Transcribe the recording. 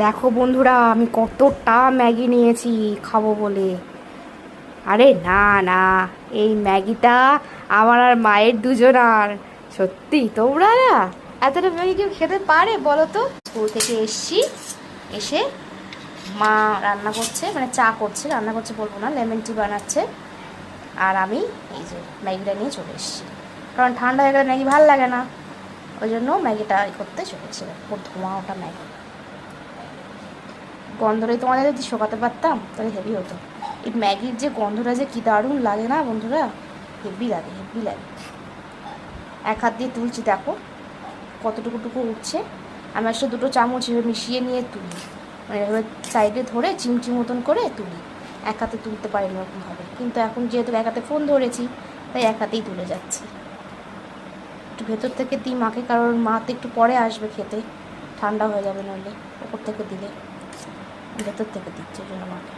দেখো বন্ধুরা, আমি কতটা ম্যাগি নিয়েছি খাবো বলে। আরে না না, এই ম্যাগিটা আমার আর মায়ের দুজনার। সত্যি তোমরা না এতটা ম্যাগি কেউ খেতে পারে বলো তো? স্কুল থেকে এসছি, এসে মা রান্না করছে, মানে চা করছে, রান্না করছে বলবো না, লেমন টি বানাচ্ছে। আর আমি এই যে ম্যাগিটা নিয়ে চলে এসেছি, কারণ ঠান্ডা হয়ে গেলে ম্যাগি ভালো লাগে না, ওই জন্য ম্যাগিটা করতে চলে এসেছি। খুব ধোঁয়া ওটা ম্যাগি, গন্ধটাই তোমাদের যদি শোকাতে পারতাম তাহলে হেভি হতো। এই ম্যাগির যে গন্ধটা যে কী দারুণ লাগে না বন্ধুরা, হেভি লাগে, হেভি লাগে। এক হাত দিয়ে তুলছি, দেখো কতটুকু টুকু উঠছে। আমি আসলে দুটো চামচ এভাবে মিশিয়ে নিয়ে তুলি, মানে এভাবে সাইডে ধরে চিমচি মতন করে তুলি। এক হাতে তুলতে পারি না ওরকমভাবে, কিন্তু এখন যেহেতু এক হাতে ফোন ধরেছি তাই এক হাতেই তুলে যাচ্ছি। একটু ভেতর থেকে দিই মাকে, কারণ মা তো একটু পরে আসবে খেতে, ঠান্ডা হয়ে যাবে নইলে ওপর থেকে দিলে। ভেতর থেকে দিচ্ছি ওই জন্য মাকে।